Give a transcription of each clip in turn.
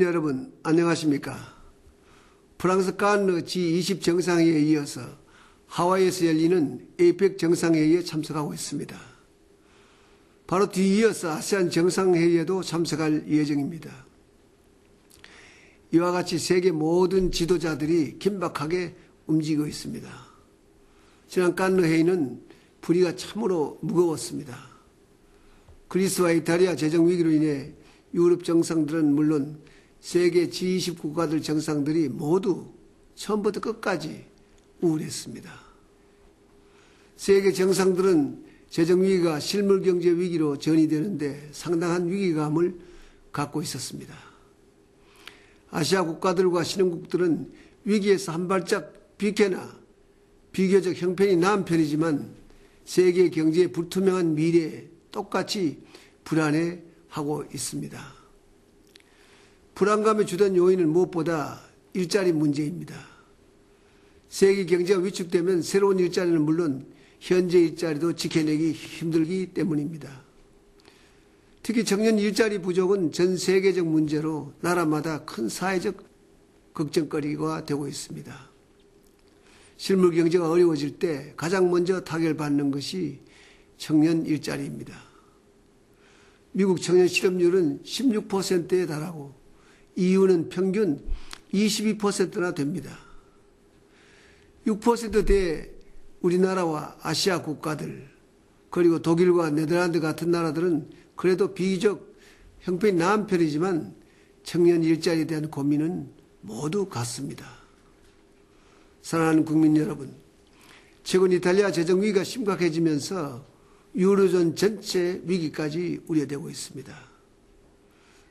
국민 여러분, 안녕하십니까? 프랑스 칸느 G20 정상회의에 이어서 하와이에서 열리는 에이펙 정상회의에 참석하고 있습니다. 바로 뒤이어서 아세안 정상회의에도 참석할 예정입니다. 이와 같이 세계 모든 지도자들이 긴박하게 움직이고 있습니다. 지난 칸느 회의는 분위기가 참으로 무거웠습니다. 그리스와 이탈리아 재정 위기로 인해 유럽 정상들은 물론 세계 G20 국가들 정상들이 모두 처음부터 끝까지 우울했습니다. 세계 정상들은 재정 위기가 실물 경제 위기로 전이되는데 상당한 위기감을 갖고 있었습니다. 아시아 국가들과 신흥국들은 위기에서 한 발짝 비켜나 비교적 형편이 나은 편이지만 세계 경제의 불투명한 미래에 똑같이 불안해하고 있습니다. 불안감의 주된 요인은 무엇보다 일자리 문제입니다. 세계 경제가 위축되면 새로운 일자리는 물론 현재 일자리도 지켜내기 힘들기 때문입니다. 특히 청년 일자리 부족은 전 세계적 문제로 나라마다 큰 사회적 걱정거리가 되고 있습니다. 실물 경제가 어려워질 때 가장 먼저 타결받는 것이 청년 일자리입니다. 미국 청년 실업률은 16%에 달하고 EU는 평균 22%나 됩니다. 6%대 우리나라와 아시아 국가들 그리고 독일과 네덜란드 같은 나라들은 그래도 비교적 형편이 나은 편이지만 청년 일자리에 대한 고민은 모두 같습니다. 사랑하는 국민 여러분, 최근 이탈리아 재정 위기가 심각해지면서 유로존 전체 위기까지 우려되고 있습니다.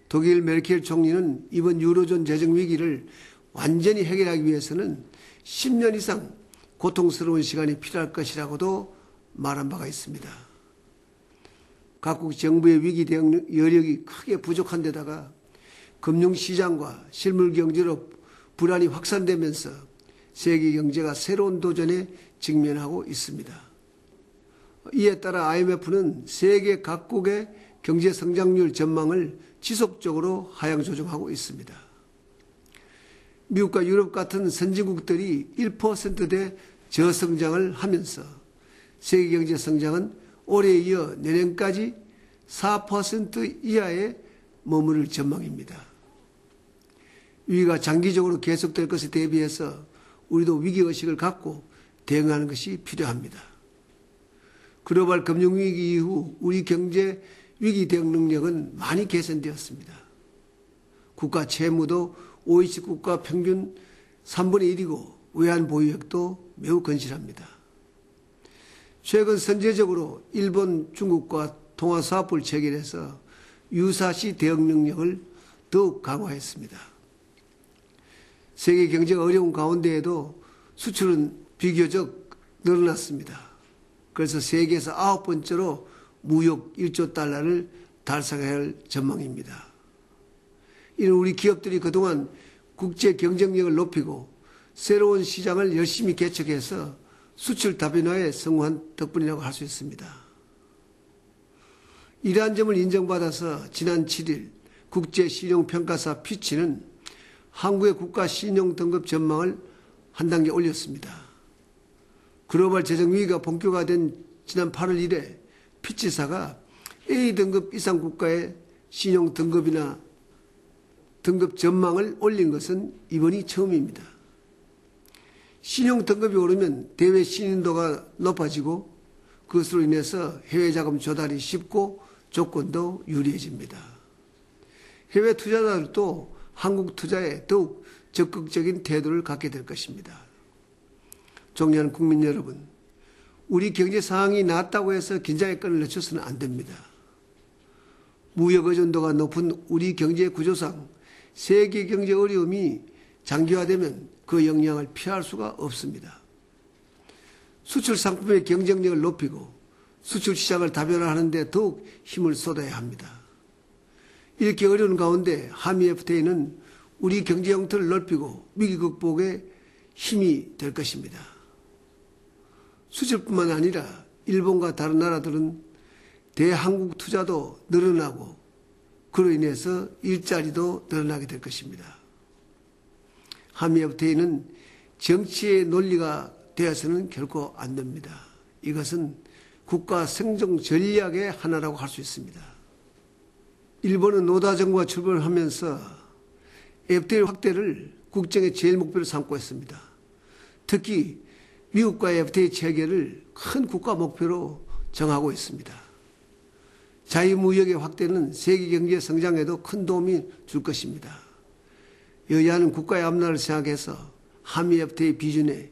독일 메르켈 총리는 이번 유로존 재정 위기를 완전히 해결하기 위해서는 10년 이상 고통스러운 시간이 필요할 것이라고도 말한 바가 있습니다. 각국 정부의 위기 대응 여력이 크게 부족한 데다가 금융시장과 실물 경제로 불안이 확산되면서 세계 경제가 새로운 도전에 직면하고 있습니다. 이에 따라 IMF는 세계 각국의 경제 성장률 전망을 지속적으로 하향 조정하고 있습니다. 미국과 유럽 같은 선진국들이 1%대 저성장을 하면서 세계 경제 성장은 올해에 이어 내년까지 4% 이하에 머무를 전망입니다. 위기가 장기적으로 계속될 것에 대비해서 우리도 위기의식을 갖고 대응하는 것이 필요합니다. 글로벌 금융위기 이후 우리 경제 위기 대응 능력은 많이 개선되었습니다. 국가 채무도 OECD 국가 평균 3분의 1이고 외환 보유액도 매우 건실합니다. 최근 선제적으로 일본, 중국과 통화사업부를 체결해서 유사시 대응 능력을 더욱 강화했습니다. 세계 경제가 어려운 가운데에도 수출은 비교적 늘어났습니다. 그래서 세계에서 9번째로 무역 1조 달러를 달성할 전망입니다. 이는 우리 기업들이 그동안 국제 경쟁력을 높이고 새로운 시장을 열심히 개척해서 수출 다변화에 성공한 덕분이라고 할 수 있습니다. 이러한 점을 인정받아서 지난 7일 국제신용평가사 피치는 한국의 국가 신용등급 전망을 한 단계 올렸습니다. 글로벌 재정 위기가 본격화된 지난 8월 이래 피치사가 A등급 이상 국가의 신용 등급이나 등급 전망을 올린 것은 이번이 처음입니다. 신용 등급이 오르면 대외 신인도가 높아지고 그것으로 인해서 해외 자금 조달이 쉽고 조건도 유리해집니다. 해외 투자자들도 한국 투자에 더욱 적극적인 태도를 갖게 될 것입니다. 존경하는 국민 여러분, 우리 경제 상황이 나았다고 해서 긴장의 끈을 늦춰서는 안 됩니다. 무역 의존도가 높은 우리 경제 구조상 세계 경제 어려움이 장기화되면 그 영향을 피할 수가 없습니다. 수출 상품의 경쟁력을 높이고 수출 시장을 다변화하는 데 더욱 힘을 쏟아야 합니다. 이렇게 어려운 가운데 한미 FTA는 우리 경제 형태를 넓히고 위기 극복에 힘이 될 것입니다. 수출뿐만 아니라 일본과 다른 나라들은 대한국 투자도 늘어나고 그로 인해서 일자리도 늘어나게 될 것입니다. 한미 FTA는 정치의 논리가 되어서는 결코 안 됩니다. 이것은 국가 생존 전략의 하나라고 할 수 있습니다. 일본은 노다 정부가 출범을 하면서 FTA 확대를 국정의 제일 목표로 삼고 있습니다. 특히 미국과의 FTA 체결을 큰 국가 목표로 정하고 있습니다. 자유무역의 확대는 세계 경제 성장에도 큰 도움이 줄 것입니다. 여야는 국가의 앞날을 생각해서 한미 FTA 비준에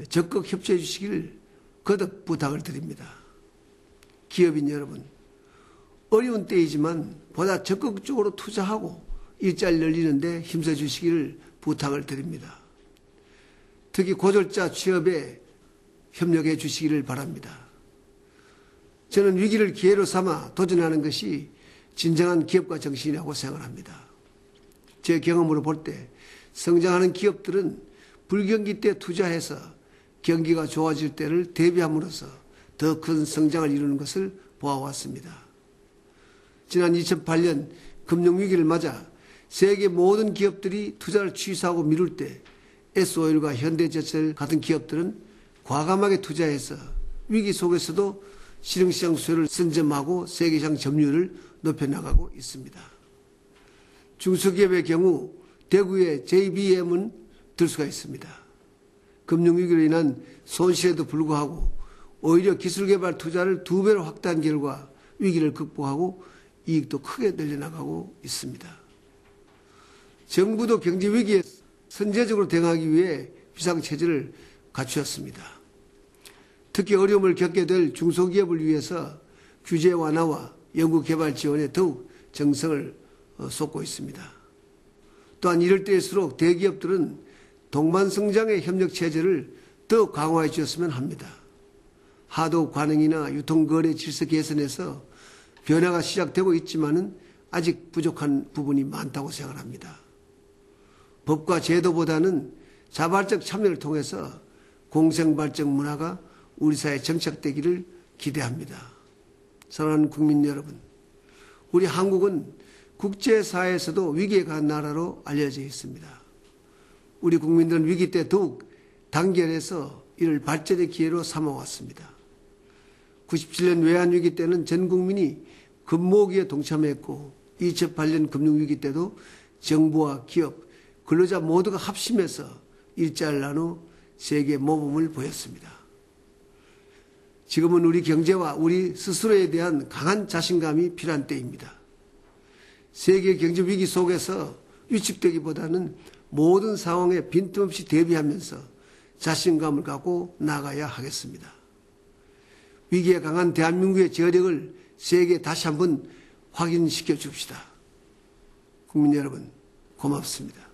적극 협조해 주시기를 거듭 부탁을 드립니다. 기업인 여러분, 어려운 때이지만 보다 적극적으로 투자하고 일자리 늘리는 데 힘써 주시기를 부탁을 드립니다. 특히 고졸자 취업에 협력해 주시기를 바랍니다. 저는 위기를 기회로 삼아 도전하는 것이 진정한 기업가 정신이라고 생각합니다. 제 경험으로 볼 때 성장하는 기업들은 불경기 때 투자해서 경기가 좋아질 때를 대비함으로써 더 큰 성장을 이루는 것을 보아왔습니다. 지난 2008년 금융위기를 맞아 세계 모든 기업들이 투자를 취소하고 미룰 때 S-오일과 현대제철 같은 기업들은 과감하게 투자해서 위기 속에서도 실흥시장 수요를 선점하고 세계시장 점유율을 높여나가고 있습니다. 중소기업의 경우 대구의 JBM은 들 수가 있습니다. 금융위기로 인한 손실에도 불구하고 오히려 기술개발 투자를 2배로 확대한 결과 위기를 극복하고 이익도 크게 늘려나가고 있습니다. 정부도 경제위기에 선제적으로 대응하기 위해 비상체제를 갖추었습니다. 특히 어려움을 겪게 될 중소기업을 위해서 규제 완화와 연구개발 지원에 더욱 정성을 쏟고 있습니다. 또한 이럴 때일수록 대기업들은 동반성장의 협력체제를 더 강화해 주었으면 합니다. 하도 관행이나 유통거래 질서 개선에서 변화가 시작되고 있지만은 아직 부족한 부분이 많다고 생각합니다. 법과 제도보다는 자발적 참여를 통해서 공생발전 문화가 우리 사회에 정착되기를 기대합니다. 사랑하는 국민 여러분, 우리 한국은 국제사회에서도 위기에 강한 나라로 알려져 있습니다. 우리 국민들은 위기 때 더욱 단결해서 이를 발전의 기회로 삼아왔습니다. 97년 외환위기 때는 전 국민이 금모기에 동참했고 2008년 금융위기 때도 정부와 기업, 근로자 모두가 합심해서 일자리를 나누어 세계 모범을 보였습니다. 지금은 우리 경제와 우리 스스로에 대한 강한 자신감이 필요한 때입니다. 세계 경제 위기 속에서 위축되기보다는 모든 상황에 빈틈없이 대비하면서 자신감을 갖고 나가야 하겠습니다. 위기에 강한 대한민국의 저력을 세계에 다시 한번 확인시켜 줍시다. 국민 여러분, 고맙습니다.